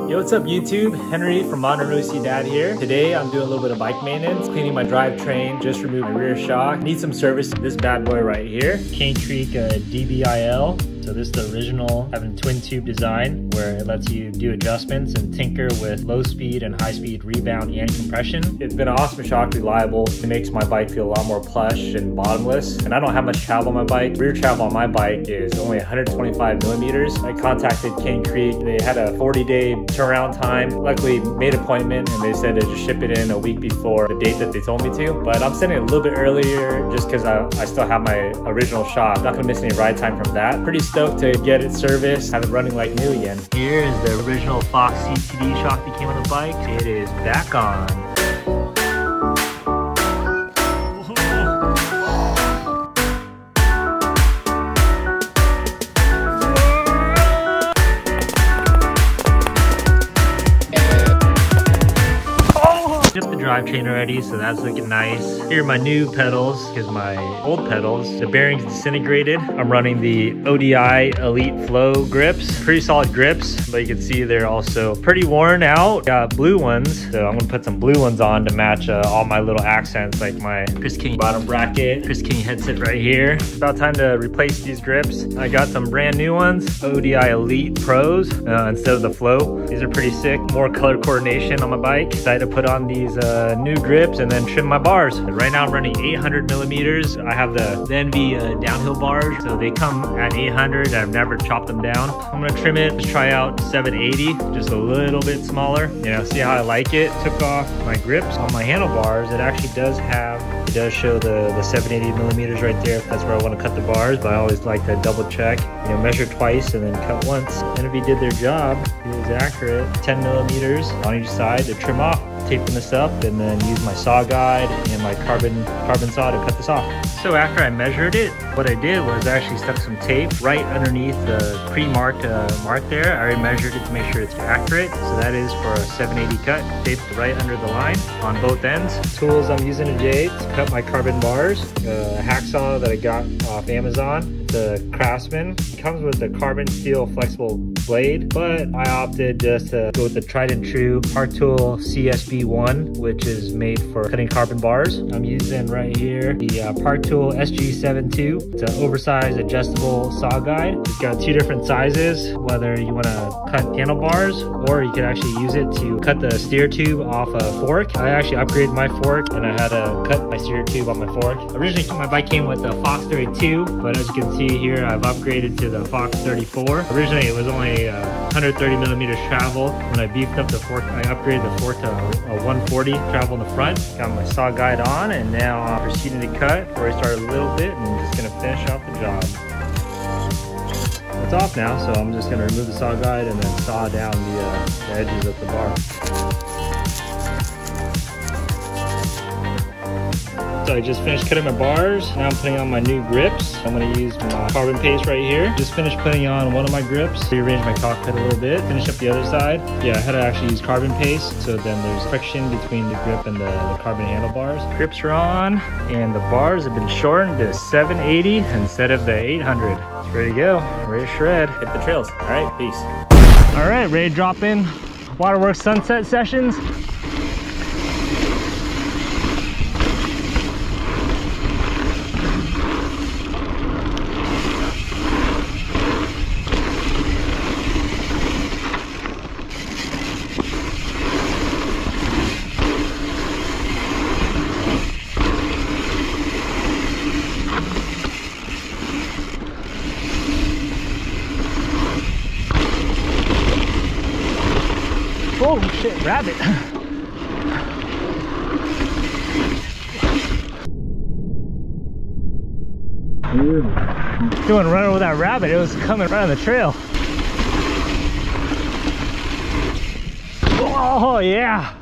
Yo, what's up YouTube? Henry from Modern Roosy Dad here. Today I'm doing a little bit of bike maintenance, cleaning my drivetrain, just removed my rear shock. Need some service to this bad boy right here. Cane Creek DBAir. So this is the original, having twin tube design where it lets you do adjustments and tinker with low speed and high speed rebound and compression. It's been an awesome shock, reliable. It makes my bike feel a lot more plush and bottomless. And I don't have much travel on my bike. Rear travel on my bike is only 125 millimeters. I contacted Cane Creek. They had a 40-day turnaround time. Luckily made an appointment and they said to just ship it in a week before the date that they told me to. But I'm sending it a little bit earlier just because I still have my original shock. Not gonna miss any ride time from that. Pretty stoked to get it serviced, have it running like new again. Here is the original Fox CCD shock that came on the bike. It is back on. The drivetrain already, so that's looking nice. Here are my new pedals, because my old pedals, the bearings disintegrated. I'm running the ODI Elite Flow grips. Pretty solid grips, but you can see they're also pretty worn out. Got blue ones, so I'm gonna put some blue ones on to match all my little accents, like my Chris King bottom bracket, Chris King headset right here. It's about time to replace these grips. I got some brand new ones, ODI Elite Pros instead of the Flow. These are pretty sick. More color coordination on my bike. Decided to put on these new grips and then trim my bars. Right now I'm running 800 millimeters. I have the Enve downhill bars, so they come at 800. I've never chopped them down. I'm gonna trim it, just try out 780, just a little bit smaller. You know, see how I like it. Took off my grips on my handlebars. It actually does show the 780 millimeters right there. That's where I want to cut the bars, but I always like to double check, you know, measure twice and then cut once. Enve did their job. It was accurate. 10 millimeters on each side to trim off. Taping this up and then use my saw guide and my carbon saw to cut this off. So after I measured it, what I did was I actually stuck some tape right underneath the pre-marked mark there. I already measured it to make sure it's accurate. So that is for a 780 cut, taped right under the line on both ends. Tools I'm using today to cut my carbon bars. A hacksaw that I got off Amazon. The Craftsman comes with the carbon steel flexible blade, but I opted just to go with the tried and true Hard Tool CSB1, which is made for cutting carbon bars. I'm using right here the Hard Tool SG72. It's an oversized adjustable saw guide. It's got two different sizes, whether you want to cut handlebars or you can actually use it to cut the steer tube off a fork. I actually upgraded my fork and I had to cut my steer tube on my fork. Originally my bike came with the Fox 32, but as you can see here, I've upgraded to the Fox 34. Originally it was only 130 millimeters travel. When I beefed up the fork, I upgraded the fork to a 140 travel in the front. Got my saw guide on and now I'm proceeding to cut where I started a little bit and I'm just gonna finish off the job. It's off now, so I'm just gonna remove the saw guide and then saw down the edges of the bar. So I just finished cutting my bars. Now I'm putting on my new grips. I'm gonna use my carbon paste right here. Just finished putting on one of my grips. Rearrange my cockpit a little bit. Finish up the other side. Yeah, I had to actually use carbon paste, so then there's friction between the grip and the carbon handlebars. Grips are on, and the bars have been shortened to 780 instead of the 800. It's ready to go, ready to shred. Hit the trails. All right, peace. All right, ready to drop in Waterworks sunset sessions. Oh shit, rabbit. Doing a run over that rabbit, it was coming right on the trail. Oh yeah.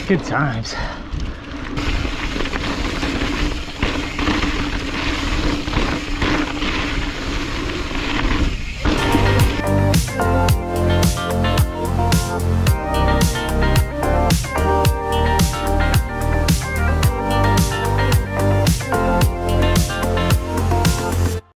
Good times.